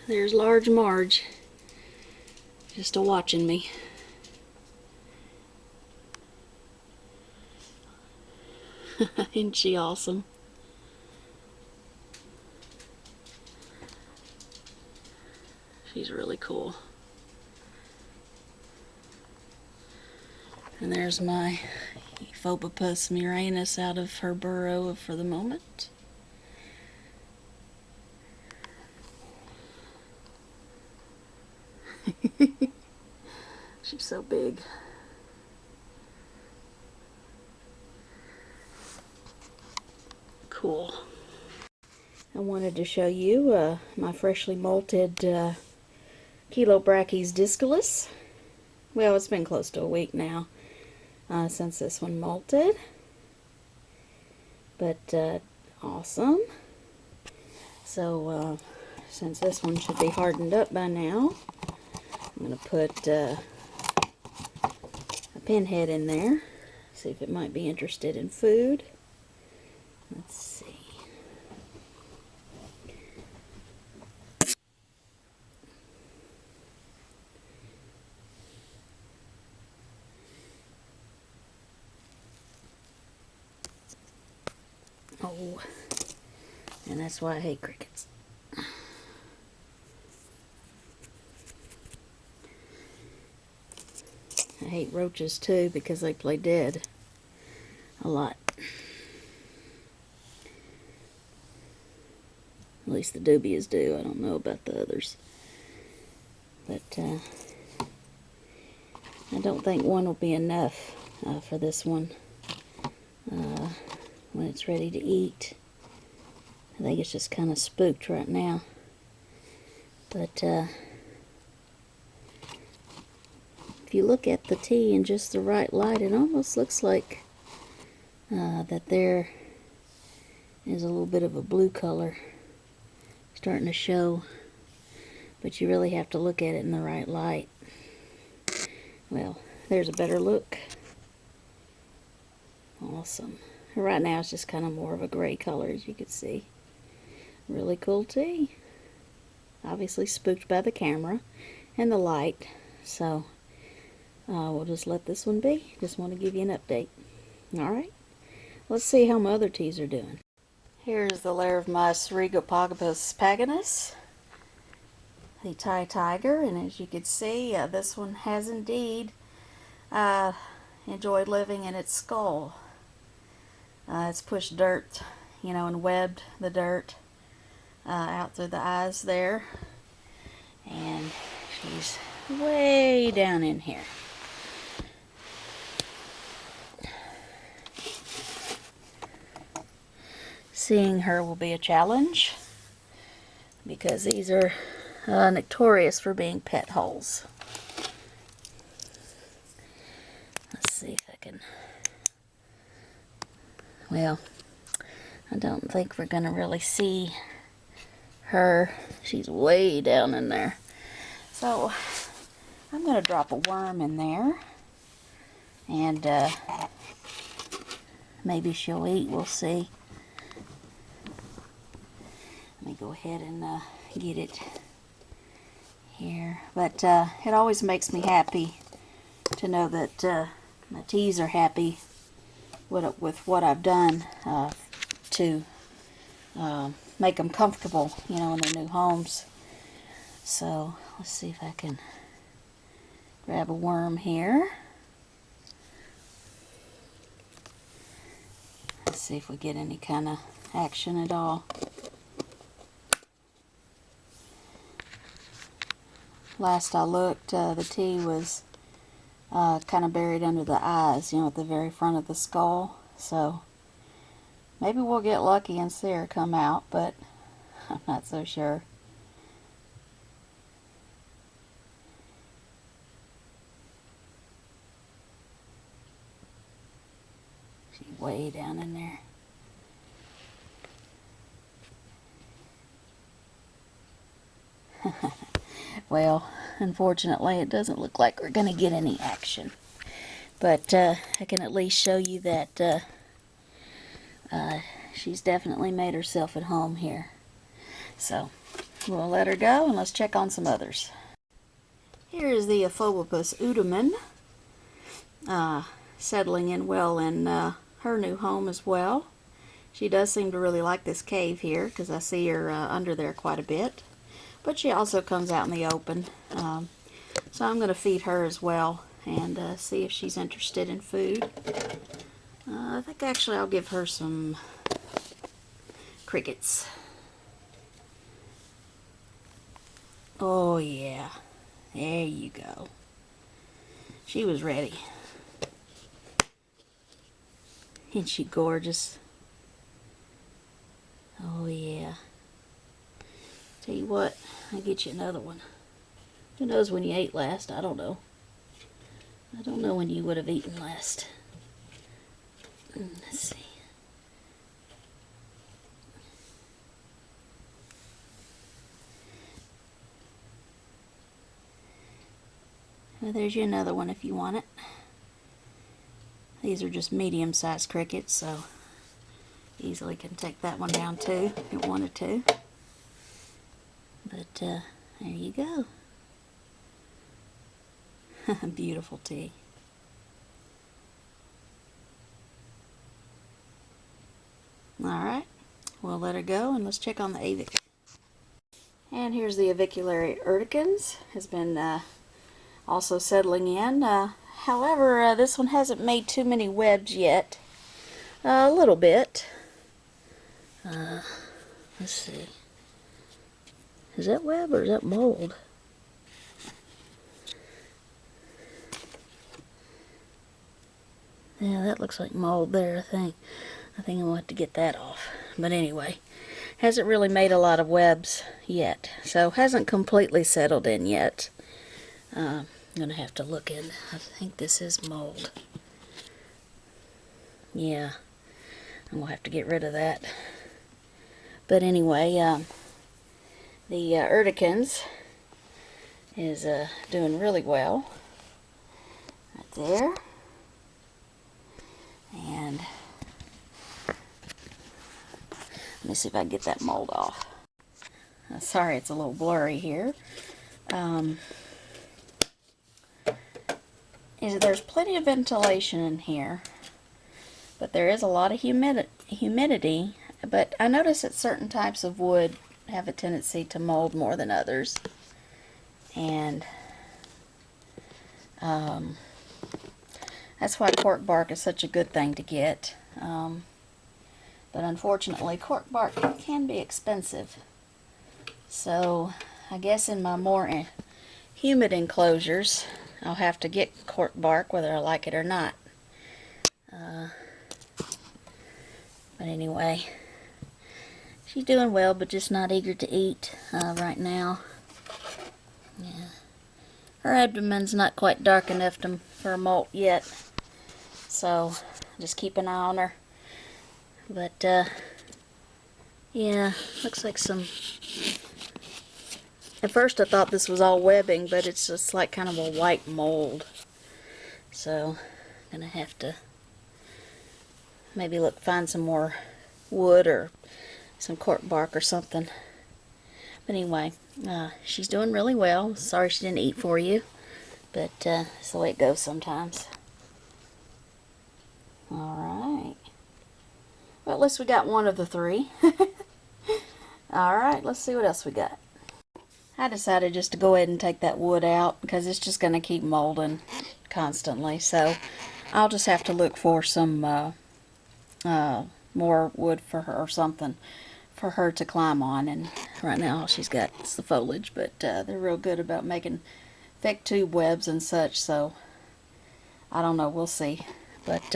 There's large Marge, just a-watching me. Isn't she awesome? She's really cool. And there's my Phobopus murinus out of her burrow for the moment. She's so big. Cool. I wanted to show you my freshly molted Chilobrachys discalus. Well, it's been close to a week now since this one molted. But awesome. So since this one should be hardened up by now, I'm going to put a pinhead in there, see if it might be interested in food. Let's see. Oh, and that's why I hate crickets. I hate roaches too because they play dead a lot. At least the dubias do. I don't know about the others. But I don't think one will be enough for this one when it's ready to eat. I think it's just kind of spooked right now. But if you look at the tea in just the right light, it almost looks like that there is a little bit of a blue color starting to show, but you really have to look at it in the right light. Well, there's a better look. Awesome. Right now it's just kind of more of a gray color, as you can see. Really cool tea. Obviously spooked by the camera and the light, so we'll just let this one be. Just want to give you an update. Alright, let's see how my other teas are doing. Here's the lair of my Cerigopagopus paganus, the Thai tiger, and as you can see, this one has indeed enjoyed living in its skull. It's pushed dirt, and webbed the dirt out through the eyes there, and she's way down in here. Seeing her will be a challenge because these are notorious for being pet holes. Let's see if I can... Well, I don't think we're going to really see her. She's way down in there. So I'm going to drop a worm in there, and maybe she'll eat. We'll see. Let me go ahead and get it here. But it always makes me happy to know that my teas are happy with what I've done to make them comfortable, in their new homes. So let's see if I can grab a worm here. Let's see if we get any kind of action at all. Last I looked, the tea was kind of buried under the eyes, at the very front of the skull. So maybe we'll get lucky and see her come out, but I'm not so sure. She's way down in there. Well, unfortunately, it doesn't look like we're going to get any action. But I can at least show you that she's definitely made herself at home here. So, we'll let her go and let's check on some others. Here is the Ephobopus udaman, settling in well in her new home as well. She does seem to really like this cave here because I see her under there quite a bit. But she also comes out in the open. So I'm going to feed her as well and see if she's interested in food. I think actually I'll give her some crickets. Oh yeah, there you go. She was ready. Isn't she gorgeous? Oh yeah. Tell you what, I'll get you another one. Who knows when you ate last? I don't know. I don't know when you would have eaten last. Let's see. Well, there's you another one if you want it. These are just medium-sized crickets, so easily can take that one down too if you wanted to. But there you go. Beautiful tea. Alright, we'll let her go and let's check on the avic. And here's the aviculary urticans. Has been also settling in. However, this one hasn't made too many webs yet. A little bit. Let's see. Is that web or is that mold? Yeah, that looks like mold there, I think. I think I'm going to have to get that off. But anyway, hasn't really made a lot of webs yet. So hasn't completely settled in yet. I'm going to have to look in. I think this is mold. Yeah, I'm going to have to get rid of that. But anyway, the urticans is doing really well. Right there. And let me see if I can get that mold off. Sorry, it's a little blurry here. There's plenty of ventilation in here, but there is a lot of humidity. But I notice that certain types of wood have a tendency to mold more than others. And that's why cork bark is such a good thing to get. But unfortunately, cork bark can be expensive. So I guess in my more humid enclosures, I'll have to get cork bark whether I like it or not. But anyway, she's doing well, but just not eager to eat right now. Yeah. Her abdomen's not quite dark enough for a molt yet, so just keep an eye on her. But yeah, looks like some. At first I thought this was all webbing, but it's just like kind of a white mold. So I'm gonna have to maybe find some more wood or some cork bark or something. But anyway, she's doing really well. Sorry she didn't eat for you, but that's the way it goes sometimes. Alright. Well, at least we got one of the three. Alright, let's see what else we got. I decided just to go ahead and take that wood out because it's just going to keep molding constantly. So I'll just have to look for some more wood for her or something for her to climb on. And right now all she's got is the foliage, but they're real good about making thick tube webs and such. So I don't know, we'll see. But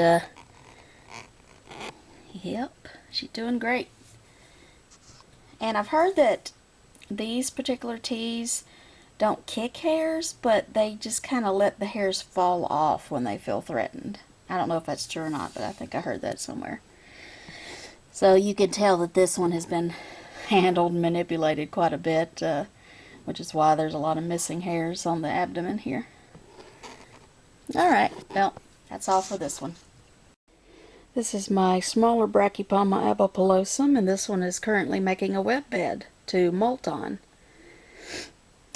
yep, she's doing great. And I've heard that these particular teas don't kick hairs, but they just kind of let the hairs fall off when they feel threatened. I don't know if that's true or not, but I think I heard that somewhere. So you can tell that this one has been handled and manipulated quite a bit, which is why there's a lot of missing hairs on the abdomen here. Alright, well, that's all for this one. This is my smaller Brachypoma abopilosum, and this one is currently making a web bed to molt on.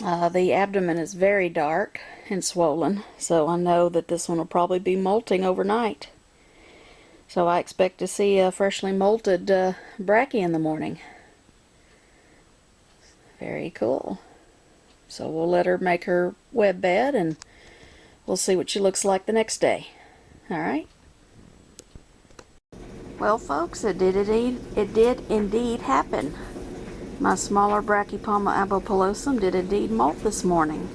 The abdomen is very dark and swollen, so I know that this one will probably be molting overnight. So I expect to see a freshly molted brachy in the morning. Very cool. So we'll let her make her web bed and we'll see what she looks like the next day. Alright? Well folks, it did indeed happen. My smaller Brachypalma abopilosum did indeed molt this morning.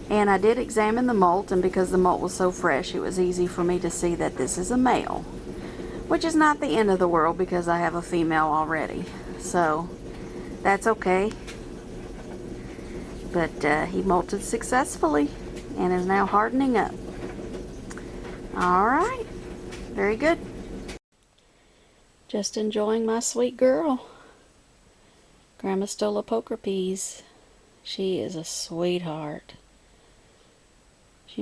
And I did examine the molt, and because the molt was so fresh, it was easy for me to see that this is a male. Which is not the end of the world because I have a female already. So, that's okay. But he molted successfully and is now hardening up. Alright, very good. Just enjoying my sweet girl. Grammostola poker peas. She is a sweetheart. She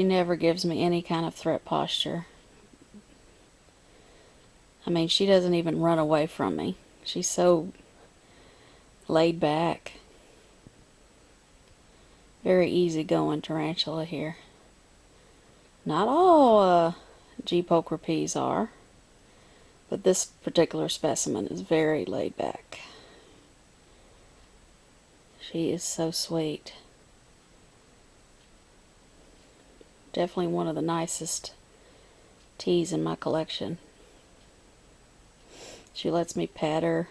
never gives me any kind of threat posture. I mean, she doesn't even run away from me. She's so laid back. Very easygoing tarantula here. Not all G poker peas are, but this particular specimen is very laid back. She is so sweet. Definitely one of the nicest teas in my collection. She lets me pet her,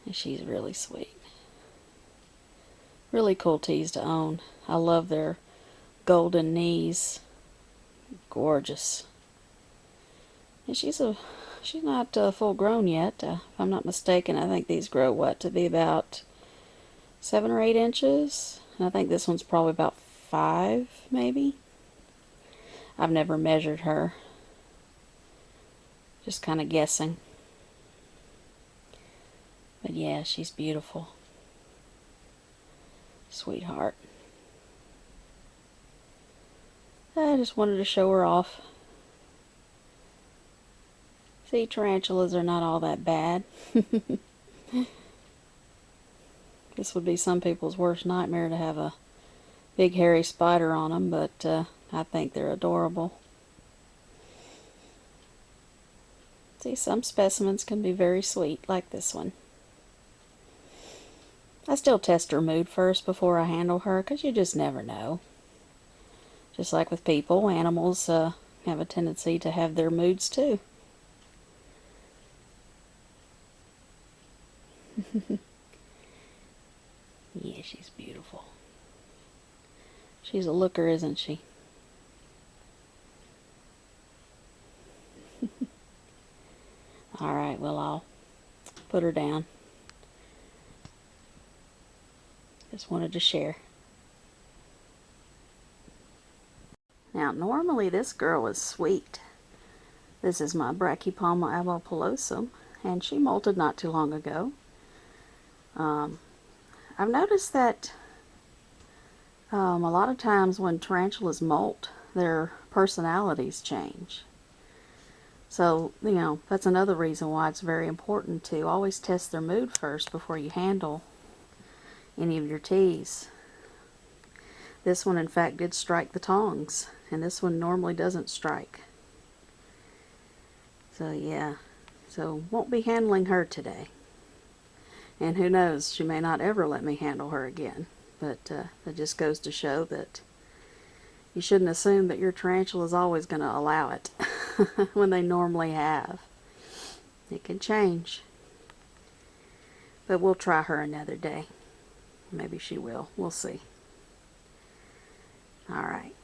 and she's really sweet. Really cool teas to own. I love their golden knees. Gorgeous. And she's not full grown yet. If I'm not mistaken, I think these grow to be about 7 or 8 inches. And I think this one's probably about 5, maybe. I've never measured her. Just kind of guessing. But yeah, she's beautiful. Sweetheart. I just wanted to show her off. See, tarantulas are not all that bad. This would be some people's worst nightmare to have a big hairy spider on them, but I think they're adorable. See, some specimens can be very sweet, like this one. I still test her mood first before I handle her, because you just never know. Just like with people, animals have a tendency to have their moods too. Yeah, she's beautiful. She's a looker, isn't she? Alright, well, I'll put her down. Just wanted to share. Now, normally this girl is sweet. This is my Brachypalma abopilosum, and she molted not too long ago. I've noticed that a lot of times when tarantulas molt, their personalities change. So, you know, that's another reason why it's very important to always test their mood first before you handle any of your teas. This one, in fact, did strike the tongs, and this one normally doesn't strike. So, yeah. So, won't be handling her today. And who knows, she may not ever let me handle her again. But it just goes to show that you shouldn't assume that your tarantula is always going to allow it when they normally have. It can change. But we'll try her another day. Maybe she will. We'll see. Alright.